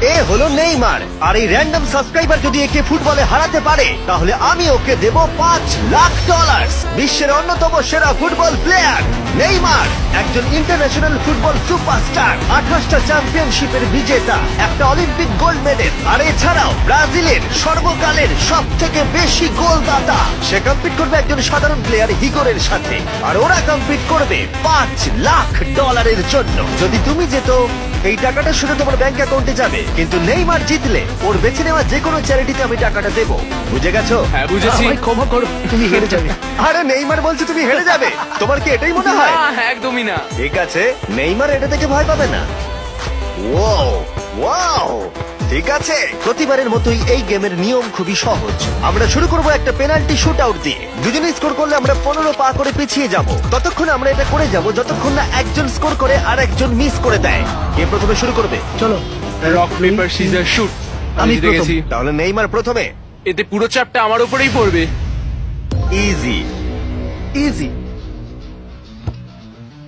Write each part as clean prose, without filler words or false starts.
এ হলো নেইমার, আর এই random subscriber যদি একে ফুটবলে হারাতে পারে তাহলে আমি ওকে দেব $5 লাখ। বিশ্বের অন্যতম সেরা ফুটবল প্লেয়ার নেইমার একজন ইন্টারন্যাশনাল ফুটবল সুপারস্টার, 28টা চ্যাম্পিয়নশিপের বিজেতা, একটা অলিম্পিক গোল্ড মেডেল, আর এছাড়াও ব্রাজিলের সর্বকালের সব থেকে বেশি গোলদাতা। সে কম্পিট করবে একজন সাধারণ প্লেয়ার হিগোরের সাথে, আর ওরা কম্পিট করবে $5 লাখ জন্য। যদি তুমি যেত এই টাকাটা শুধু তোমার ব্যাংক অ্যাকাউন্টে যাবে, কিন্তু নেইমার জিতলে ওর বেছে নেওয়া যে কোনো চ্যারিটিতে আমি টাকাটা দেবো। বুঝে গেছো? হ্যাঁ বুঝেছি। আমায় ক্ষমা করো, তুমি হেরে যাবে। আরে নেইমার বলছে তুমি হেরে যাবে, তোমার কি এটাই মনে হয়? না, একদমই না। ঠিক আছে, নেইমার এটা থেকে ভয় পাবে না। ওয়াও ওয়াও, ঠিক আছে। প্রতিবারের মতোই এই গেমের নিয়ম খুবই সহজ। আমরা শুরু করব একটা পেনাল্টি শুট আউট দিয়ে। দুজনে স্কোর করলে আমরা 15 পা করে পিছিয়ে যাব। ততক্ষণ আমরা এটা করে যাব যতক্ষণ না একজন স্কোর করে আর একজন মিস করে দেয়। কে প্রথমে শুরু করবে? চলো, রক পেপার সিজার শুট। আমি আমি জিতে প্রথম। গেছি। তাহলে নেইমার প্রথমে। এতে পুরো চাপটা আমার উপরেই পড়বে। Easy easy.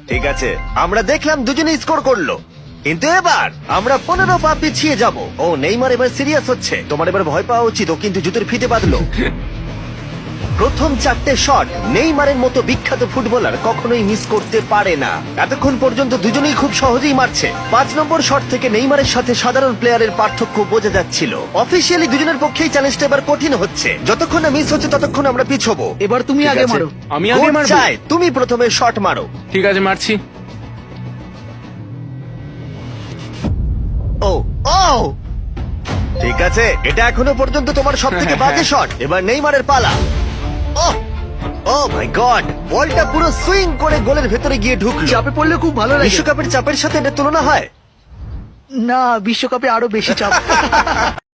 ঠিক আছে, আমরা দেখলাম দুজনে স্কোর করলো, কিন্তু এবার আমরা 15 পা পিছিয়ে যাব। ও নেইমার এবার সিরিয়াস হচ্ছে। তোমার এবার ভয় পাওয়া উচিত, ও কিন্তু জুতোর ফিতে বাঁধলো। প্রথম 4টে শট নেইমারের মতো বিখ্যাত ফুটবলার কখনোই মিস করতে পারে না। এতক্ষণ পর্যন্ত দুজনেই খুব সহজেই মারছে। 5 নম্বর শট থেকে নেইমারের সাথে সাধারণ প্লেয়ারের পার্থক্য বোঝা যাচ্ছিল। অফিসিয়ালি দুজনের পক্ষেই চ্যালেঞ্জটা এবার কঠিন হচ্ছে। যতক্ষণ না মিস হচ্ছে ততক্ষণ আমরা পিছবো। এবার তুমি ঠিক আগে আছে? মারো। আমি আগে কোচ মারবো? চায় তুমি প্রথমে শট মারো। ঠিক আছে, মারছি। ও ও, ঠিক আছে, এটা এখনো পর্যন্ত তোমার সব থেকে বাজে শট। এবার নেইমারের পালা। ও ও মাই গড, বলটা পুরো সুইং করে গোলের ভেতরে গিয়ে ঢুকলো। চাপে পড়লে খুব ভালো লাগে। বিশ্বকাপের চাপের সাথে এটা তুলনা হয়? না, বিশ্বকাপে আরো বেশি চাপ।